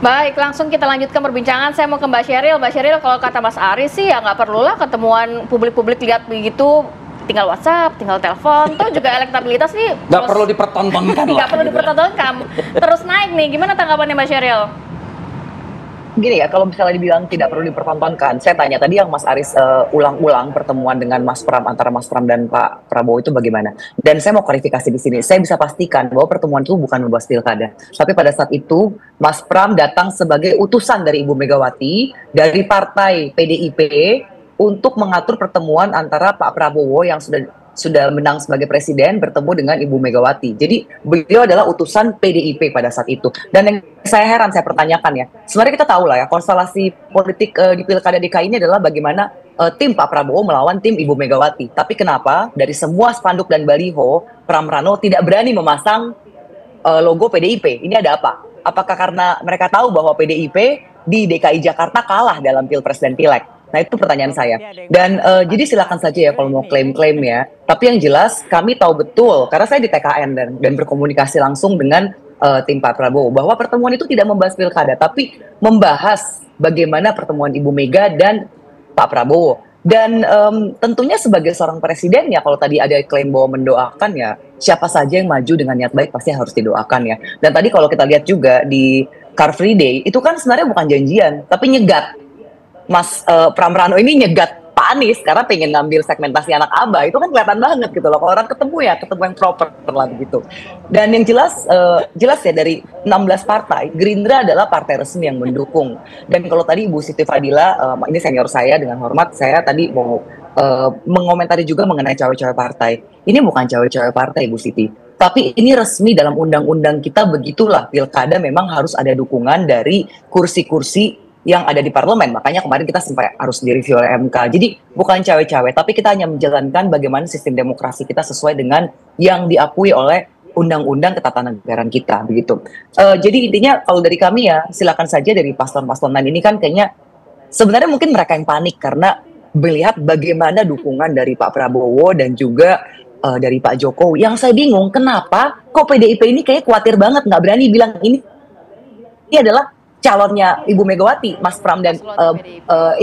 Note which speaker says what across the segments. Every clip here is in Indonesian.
Speaker 1: Baik, langsung kita lanjutkan perbincangan. Saya mau ke Mbak Sheryl. Mbak Sheryl, kalau kata Mas Aris sih ya nggak perlulah ketemuan publik-publik lihat begitu, tinggal WhatsApp, tinggal telepon, tuh juga elektabilitas nih
Speaker 2: nggak perlu dipertontonkan lah.
Speaker 1: Nggak perlu dipertontonkan, terus naik nih. Gimana tanggapannya Mbak Sheryl?
Speaker 3: Gini ya, kalau misalnya dibilang tidak perlu dipertontonkan, saya tanya tadi yang Mas Aris ulang-ulang pertemuan dengan Mas Pram, antara Mas Pram dan Pak Prabowo itu bagaimana? Dan saya mau klarifikasi di sini. Saya bisa pastikan bahwa pertemuan itu bukan membahas pilkada. Tapi pada saat itu Mas Pram datang sebagai utusan dari Ibu Megawati dari partai PDIP untuk mengatur pertemuan antara Pak Prabowo yang sudah menang sebagai presiden bertemu dengan Ibu Megawati. Jadi beliau adalah utusan PDIP pada saat itu. Dan yang saya heran, saya pertanyakan ya, sebenarnya kita tahu lah ya, konstelasi politik di Pilkada DKI ini adalah bagaimana tim Pak Prabowo melawan tim Ibu Megawati. Tapi kenapa dari semua spanduk dan baliho, Pram Rano tidak berani memasang logo PDIP? Ini ada apa? Apakah karena mereka tahu bahwa PDIP di DKI Jakarta kalah dalam Pilpres dan Pileg? Nah, itu pertanyaan saya. Dan jadi silakan saja ya kalau mau klaim-klaim ya. Tapi yang jelas kami tahu betul, karena saya di TKN dan berkomunikasi langsung dengan tim Pak Prabowo, bahwa pertemuan itu tidak membahas pilkada, tapi membahas bagaimana pertemuan Ibu Mega dan Pak Prabowo. Dan tentunya sebagai seorang presiden ya, kalau tadi ada klaim bahwa mendoakan ya, siapa saja yang maju dengan niat baik pasti harus didoakan ya. Dan tadi kalau kita lihat juga di Car Free Day, itu kan sebenarnya bukan janjian, tapi nyegat. Mas Pram Rano ini nyegat Pak Anies karena pengen ngambil segmentasi anak abah. Itu kan kelihatan banget gitu loh. Kalau orang ketemu ya ketemu yang proper lah begitu. Dan yang jelas ya, dari 16 partai, Gerindra adalah partai resmi yang mendukung. Dan kalau tadi Ibu Siti Fadila, ini senior saya, dengan hormat saya tadi mau mengomentari juga mengenai cawe-cawe partai. Ini bukan cawe-cawe partai, Ibu Siti. Tapi ini resmi dalam undang-undang kita, begitulah pilkada memang harus ada dukungan dari kursi-kursi yang ada di parlemen. Makanya kemarin kita sampai harus direview oleh MK. Jadi bukan cawe-cawe, tapi kita hanya menjalankan bagaimana sistem demokrasi kita sesuai dengan yang diakui oleh undang-undang ketatanegaraan kita, begitu. Jadi intinya kalau dari kami ya, silakan saja dari paslon-paslon lain ini kan kayaknya sebenarnya mungkin mereka yang panik karena melihat bagaimana dukungan dari Pak Prabowo dan juga dari Pak Jokowi. Yang saya bingung, kenapa kok PDIP ini kayak khawatir banget, nggak berani bilang ini adalah calonnya Ibu Megawati, Mas Pram dan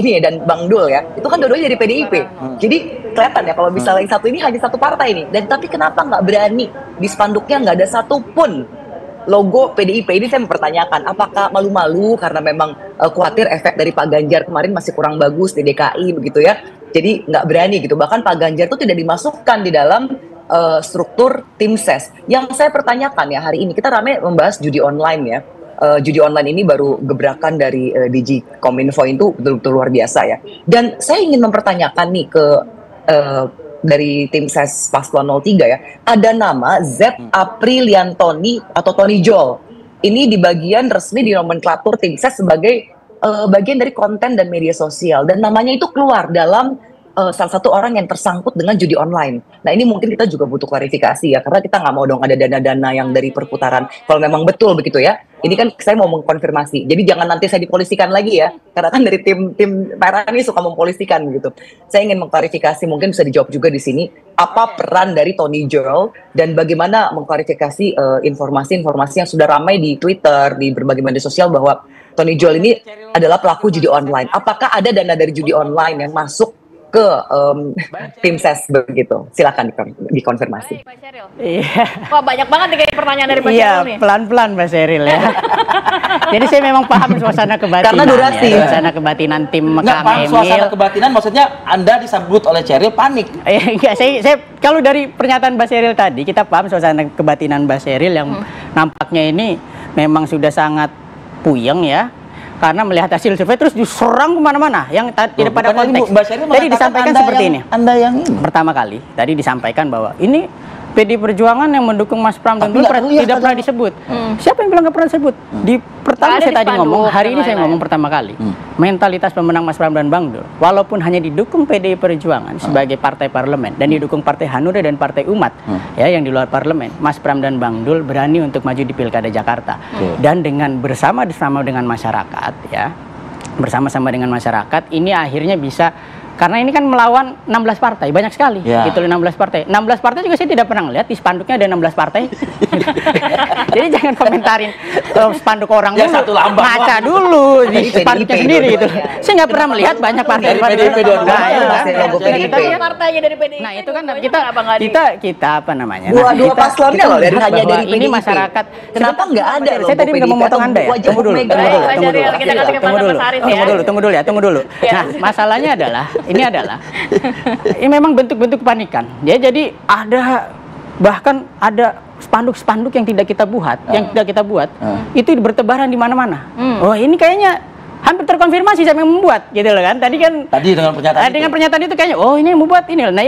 Speaker 3: ini ya, dan Bang Dul ya, itu kan dua-duanya dari PDIP. Jadi kelihatan ya kalau misalnya yang satu ini hanya satu partai ini. Dan tapi kenapa nggak berani di spanduknya nggak ada satupun logo PDIP? Ini saya mempertanyakan, apakah malu-malu karena memang khawatir efek dari Pak Ganjar kemarin masih kurang bagus di DKI begitu ya. Jadi nggak berani gitu. Bahkan Pak Ganjar itu tidak dimasukkan di dalam struktur tim ses. Yang saya pertanyakan ya, hari ini kita ramai membahas judi online ya. Judi online ini baru gebrakan dari DG Kominfo, itu betul-betul luar biasa ya. Dan saya ingin mempertanyakan nih ke dari tim ses Paslon 03 ya, ada nama Z Apriliantoni atau Tony Jol. Ini di bagian resmi di nomenklatur tim ses sebagai bagian dari konten dan media sosial, dan namanya itu keluar dalam salah satu orang yang tersangkut dengan judi online. Nah, ini mungkin kita juga butuh klarifikasi ya, karena kita nggak mau dong ada dana-dana yang dari perputaran. Kalau memang betul begitu ya, ini kan saya mau mengkonfirmasi. Jadi jangan nanti saya dipolisikan lagi ya, karena kan dari tim merah ini suka mempolisikan gitu. Saya ingin mengklarifikasi, mungkin bisa dijawab juga di sini, apa peran dari Tony Jol dan bagaimana mengklarifikasi informasi-informasi yang sudah ramai di Twitter, di berbagai media sosial bahwa Tony Jol ini adalah pelaku judi online. Apakah ada dana dari judi online yang masuk ke tim ses begitu? Silakan dikonfirmasi.
Speaker 1: Iya. Wah, banyak banget nih kayak pertanyaan dari Mbak Sheryl nih.
Speaker 4: Iya, pelan-pelan Mbak Sheryl ya. Jadi saya memang paham suasana kebatinan.
Speaker 3: Karena durasi.
Speaker 4: Ya, suasana kebatinan tim Kang Emil.
Speaker 2: Suasana kebatinan maksudnya Anda disebut oleh Sheryl panik.
Speaker 4: Enggak, saya kalau dari pernyataan Mbak Sheryl tadi kita paham suasana kebatinan Mbak Sheryl yang nampaknya ini memang sudah sangat puyeng ya. Karena melihat hasil survei terus diserang kemana-mana yang tidak pada konteks. Tadi disampaikan seperti ini.
Speaker 2: Anda yang ini.
Speaker 4: Pertama kali tadi disampaikan bahwa ini PD Perjuangan yang mendukung Mas Pram dan Dul tidak pernah disebut. Siapa yang bilang nggak pernah disebut? Di pertama saya tadi ngomong, hari ini saya ngomong pertama kali. Mentalitas pemenang Mas Pram dan Bang Dul, walaupun hanya didukung PD Perjuangan sebagai partai parlemen dan didukung Partai Hanura dan Partai Umat ya yang di luar parlemen, Mas Pram dan Bang Dul berani untuk maju di Pilkada Jakarta dan dengan bersama-sama dengan masyarakat ya, bersama-sama dengan masyarakat ini akhirnya bisa Karena ini kan melawan 16 partai, banyak sekali. Gitu 16 partai. 16 partai juga saya tidak pernah lihat di spanduknya ada 16 partai. Jadi jangan komentarin spanduk orang
Speaker 2: yang
Speaker 4: dulu.
Speaker 2: satu lambang.
Speaker 4: Ngaca dulu di spanduknya sendiri gitu. Saya nggak pernah melihat banyak partai.
Speaker 2: Dari PDIP dua-dua.
Speaker 1: Partainya dari PDIP.
Speaker 4: Nah, itu kan kita apa namanya?
Speaker 3: Dua paslonnya loh dari hanya dari PDIP.
Speaker 4: Ini masyarakat.
Speaker 3: Kenapa nggak ada loh?
Speaker 4: Saya tadi nggak mau memotong Anda ya. Tunggu dulu. Tunggu dulu. Nah, masalahnya adalah ini memang bentuk-bentuk kepanikan. Ya, jadi bahkan ada spanduk-spanduk yang tidak kita buat, itu bertebaran di mana-mana. Oh, ini kayaknya hampir terkonfirmasi saya yang membuat, gitu loh kan. Tadi dengan pernyataan itu kayaknya, oh ini yang membuat ini. Nah,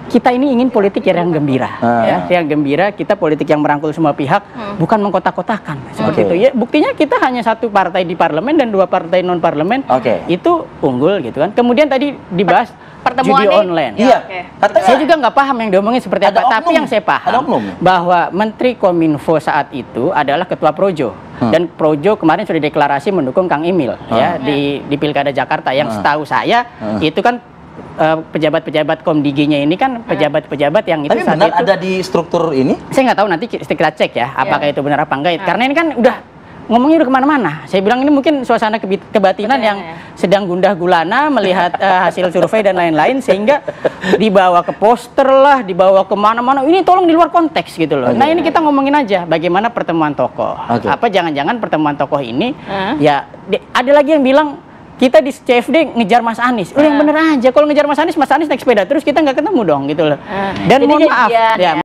Speaker 4: kita ini ingin politik yang gembira, yang gembira. Kita politik yang merangkul semua pihak, bukan mengkotak-kotakan seperti itu. Ya, buktinya kita hanya satu partai di parlemen dan 2 partai non parlemen, itu unggul gitu kan. Kemudian tadi dibahas judi online.
Speaker 2: Iya.
Speaker 4: Saya juga nggak paham yang diomongin seperti apa. Tapi yang saya paham bahwa Menteri Kominfo saat itu adalah Ketua Projo. Dan Projo kemarin sudah deklarasi mendukung Kang Emil ya di Pilkada Jakarta. Yang setahu saya itu kan pejabat-pejabat Komdigi-nya ini kan pejabat-pejabat yang itu
Speaker 2: tapi
Speaker 4: saat
Speaker 2: benar
Speaker 4: itu
Speaker 2: ada di struktur ini?
Speaker 4: Saya nggak tahu, nanti kita cek ya apakah itu benar apa enggak. Karena ini kan udah ngomongnya udah kemana-mana. Saya bilang ini mungkin suasana kebatinan yang sedang gundah gulana melihat hasil survei dan lain-lain, sehingga dibawa ke poster lah, dibawa kemana-mana. Ini tolong di luar konteks gitu loh. Nah, ini kita ngomongin aja bagaimana pertemuan tokoh. Apa jangan-jangan pertemuan tokoh ini ya ada lagi yang bilang kita di CFD ngejar Mas Anies. Yang bener aja, kalau ngejar Mas Anies naik sepeda terus kita nggak ketemu dong gitu loh. Dan mohon maaf ya.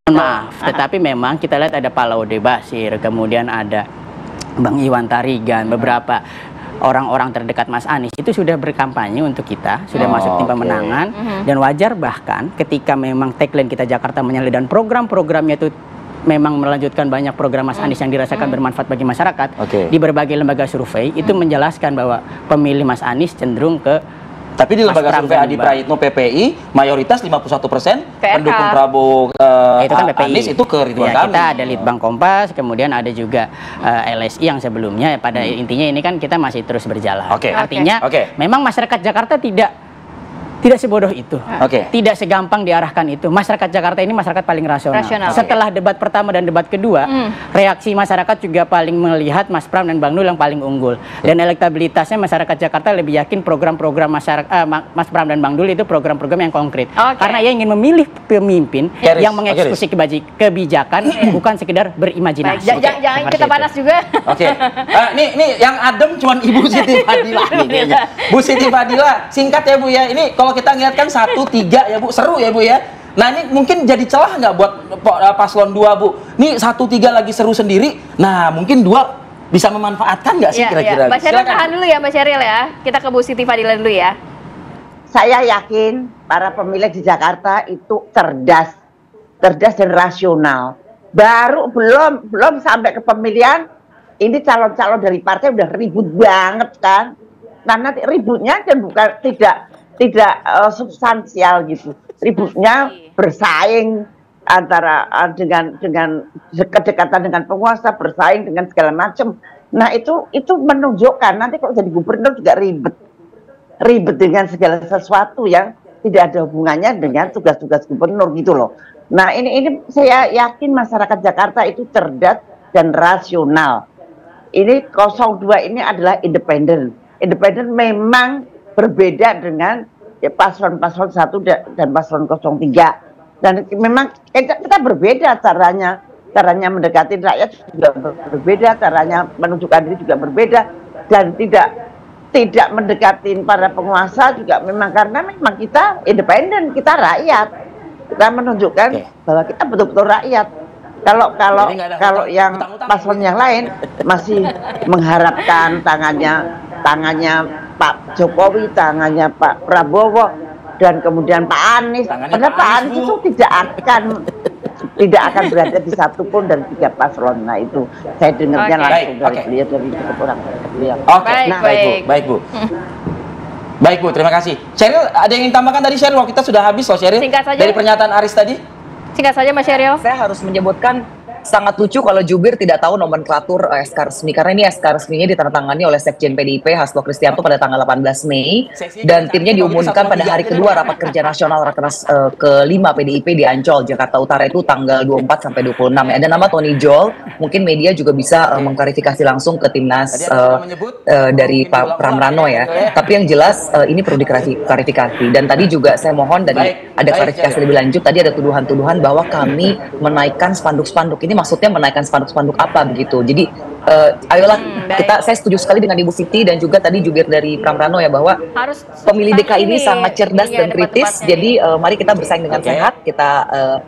Speaker 4: Mohon maaf, tetapi memang kita lihat ada Pak Laude Bashir, kemudian ada Bang Iwan Tarigan, beberapa orang-orang terdekat Mas Anies itu sudah berkampanye untuk kita, sudah masuk tim pemenangan, dan wajar bahkan ketika memang tagline kita Jakarta Menyala dan program-programnya itu memang melanjutkan banyak program Mas Anies yang dirasakan bermanfaat bagi masyarakat. Di berbagai lembaga survei itu menjelaskan bahwa pemilih Mas Anies cenderung ke.
Speaker 2: Tapi di lembaga survei Adi Praitno PPI mayoritas 51% pendukung Prabowo
Speaker 4: itu kan PPI.
Speaker 2: Anies itu ke Ridwan Kamil.
Speaker 4: Kita ada Litbang Kompas, kemudian ada juga LSI yang sebelumnya. Pada intinya ini kan kita masih terus berjalan. Artinya memang masyarakat Jakarta tidak sebodoh itu, tidak segampang diarahkan itu. Masyarakat Jakarta ini masyarakat paling rasional. Setelah debat pertama dan debat kedua, reaksi masyarakat juga paling melihat Mas Pram dan Bang Nul yang paling unggul. Dan elektabilitasnya masyarakat Jakarta lebih yakin program-program Mas Pram dan Bang Nul itu program-program yang konkret. Karena ia ingin memilih pemimpin yang mengeksekusi kebijakan, bukan sekedar berimajinasi.
Speaker 1: Jangan kita panas juga.
Speaker 2: Nih yang adem cuman Ibu Siti Fadila nih kayaknya. Bu Siti Fadila, singkat ya Bu ya. Ini kalau kita ngeliat kan 1-3 ya Bu, seru ya Bu ya. Nah, ini mungkin jadi celah nggak buat paslon 2 Bu? Nih 1-3 lagi seru sendiri. Nah, mungkin 2 bisa memanfaatkan nggak sih kira-kira?
Speaker 1: Mbak Sheryl tahan dulu ya, Mbak Sheryl ya. Kita ke Bu Siti Fadila dulu ya.
Speaker 5: Saya yakin para pemilih di Jakarta itu cerdas dan rasional. Baru belum sampai ke pemilihan, ini calon-calon dari partai udah ribut banget kan. Nah, nanti ributnya dan bukan tidak substansial gitu. Ributnya bersaing antara dengan kedekatan dengan penguasa, bersaing dengan segala macam. Nah, itu menunjukkan nanti kalau jadi gubernur juga ribet dengan segala sesuatu yang tidak ada hubungannya dengan tugas-tugas gubernur gitu loh. Nah, ini saya yakin masyarakat Jakarta itu cerdas dan rasional. Ini 02 ini adalah independen. Independen memang berbeda dengan paslon 1 dan paslon 03. Dan memang kita berbeda caranya mendekati rakyat juga berbeda, caranya menunjukkan diri juga berbeda, dan tidak mendekati para penguasa juga memang karena memang kita independen, kita rakyat. Kita menunjukkan bahwa kita betul-betul rakyat. Kalau yang paslon yang lain masih mengharapkan tangannya Pak Jokowi, tangannya Pak Prabowo, dan kemudian Pak Anies. Padahal Pak Anies itu tidak akan berada di satu pun dari 3 paslon. Nah, itu saya dengarnya langsung dari beliau, dari orang beliau.
Speaker 2: Baik Bu. Baik Bu, terima kasih. Sheryl, ada yang ingin tambahkan tadi Sheryl? Waktu kita sudah habis loh Sheryl.
Speaker 1: Singkat saja.
Speaker 2: Dari pernyataan Aris tadi.
Speaker 1: Singkat saja Mas Sheryl.
Speaker 3: Saya harus menyebutkan sangat lucu kalau jubir tidak tahu nomenklatur SK resmi, karena ini SK resminya ditandatangani oleh Sekjen PDIP Hasto Kristianto pada tanggal 18 Mei dan timnya diumumkan pada hari kedua rapat kerja nasional Rakernas ke-5 PDIP di Ancol, Jakarta Utara itu tanggal 24 sampai 26. Ada nama Tony Jol, mungkin media juga bisa mengklarifikasi langsung ke timnas dari Pak Pramrano ya. Tapi yang jelas ini perlu diklarifikasi, dan tadi juga saya mohon dari ada klarifikasi lebih lanjut. Tadi ada tuduhan-tuduhan bahwa kami menaikkan spanduk-spanduk. Ini maksudnya menaikkan spanduk-spanduk apa begitu? Jadi ayolah saya setuju sekali dengan Ibu Siti dan juga tadi jubir dari Pramrano ya, bahwa
Speaker 1: harus
Speaker 3: pemilih DKI ini sangat cerdas dan kritis. Jadi mari kita bersaing dengan sehat, kita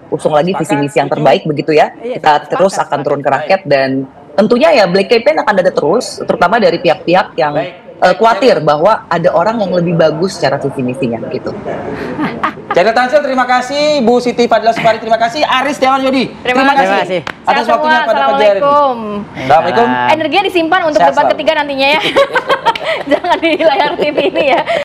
Speaker 3: usung lagi visi misi yang terbaik begitu ya. Kita terus akan turun ke rakyat, dan tentunya ya black campaign akan ada terus, terutama dari pihak-pihak yang khawatir bahwa ada orang yang lebih bagus secara visi misinya gitu.
Speaker 2: Channel Tangsel, terima kasih. Bu Siti Fadila Supari, terima kasih. Aris Setiawan Yudi, terima kasih atas waktunya pada pagi hari ini. Assalamualaikum.
Speaker 1: Energinya disimpan untuk debat ketiga nantinya ya. Jangan di layar TV ini ya.